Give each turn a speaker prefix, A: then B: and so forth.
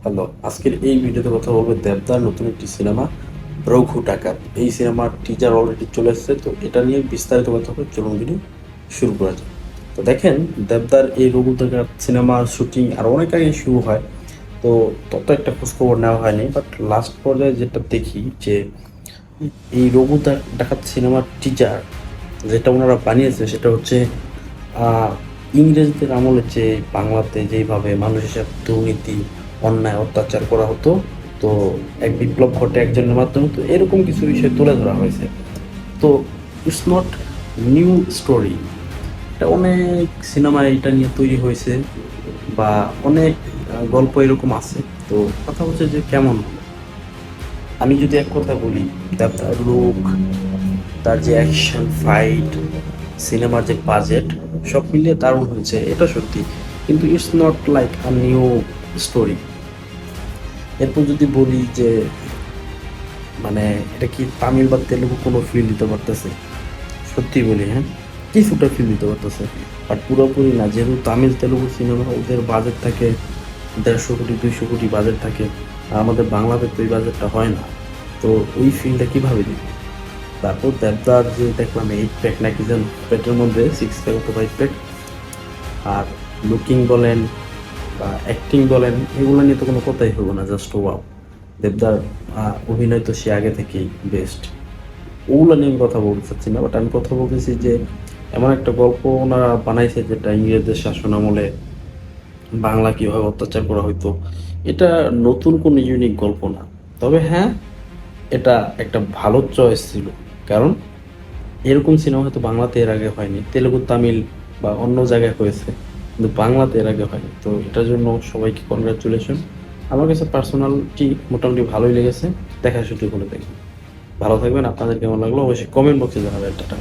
A: Hello, আজকের এই ভিডিওতে কথা বলবো দেবদার নতুন একটি সিনেমা রঘু ডাকাত। এই সিনেমার টিজার অলরেডি চলে এসেছে, তো এটা নিয়ে বিস্তারিত কথা হবে। চলুন ভিডিও শুরু করা যায়। তো দেখেন, দেবদার এই রঘু ডাকাত সিনেমার শুটিং আর অনেক আগে শুরু হয়। তো তত একটা খোঁজখবর নেওয়া হয়নি, বাট লাস্ট পর্যায়ে যেটা দেখি যে এই রঘু ডাকাত সিনেমার টিজার যেটা ওনারা বানিয়েছে সেটা হচ্ছে আহ, ইংরেজদের আমলে যে বাংলাতে যেইভাবে মানুষের সাথে দুর্নীতি অন্যায় অত্যাচার করা হতো, তো এক বিপ্লব ঘটে একজনের মাধ্যমে, তো এরকম কিছু বিষয় তুলে ধরা হয়েছে। তো ইটস নট নিউ স্টোরি, এটা অনেক সিনেমা এটা নিয়ে তৈরি হয়েছে বা অনেক গল্প এরকম আছে। তো কথা হচ্ছে যে কেমন হলো। আমি যদি এক কথা বলি, তার লুক, তার যে অ্যাকশন ফাইট, সিনেমার যে বাজেট, সব মিলিয়ে দারুণ হয়েছে, এটা সত্যি। কিন্তু it's not like a new story. এরপর যদি বলি যে মানে এটা কি তামিল বা তেলুগু কোনো ফিল দিতে পারতেছে, সত্যি বলি হ্যাঁ, কিছুটা ফিল দিতে পারতেছে, বাট পুরোপুরি না। যেহেতু তামিল তেলুগু সিনেমা ওদের বাজেট থাকে 150 কোটি 200 কোটি বাজেট থাকে, আর আমাদের বাংলাতে তো এই বাজেটটা হয় না। তো ওই ফিলটা কিভাবে দিবে? তারপর দেবদার যে দেখলাম 8 প্যাক নাকি যেন, পেটের মধ্যে 6 প্যাক অথবা 8 প্যাক। আর লুকিং বলেন বা অ্যাক্টিং বলেন, এগুলো নিয়ে তো কোনো কথাই হবো না, জাস্ট ওয়াও। দেবদার অভিনয় তো সে আগে থেকেই বেস্ট। ওগুলো নিয়ে আমি কথা বলতে চাচ্ছি না, বাট আমি কথা বলতেছি যে এমন একটা গল্প ওনারা বানাইছে যেটা ইংরেজদের শাসন আমলে বাংলা কীভাবে অত্যাচার করা হইতো। এটা নতুন কোনো ইউনিক গল্প না, তবে হ্যাঁ, এটা একটা ভালো চয়েস ছিল। কারণ এরকম সিনেমা হয়তো বাংলাতে এর আগে হয়নি, তেলেগু তামিল বা অন্য জায়গায় হয়েছে, কিন্তু বাংলাতে এর আগে হয়নি। তো এটার জন্য সবাইকে কনগ্রাচুলেশন। আমার কাছে পার্সোনালিটি মোটামুটি ভালোই লেগেছে, দেখা শুরু করে দেখবেন। ভালো থাকবেন। আপনাদের কেমন লাগলো অবশ্যই কমেন্ট বক্সে জানাবেন। টাটা।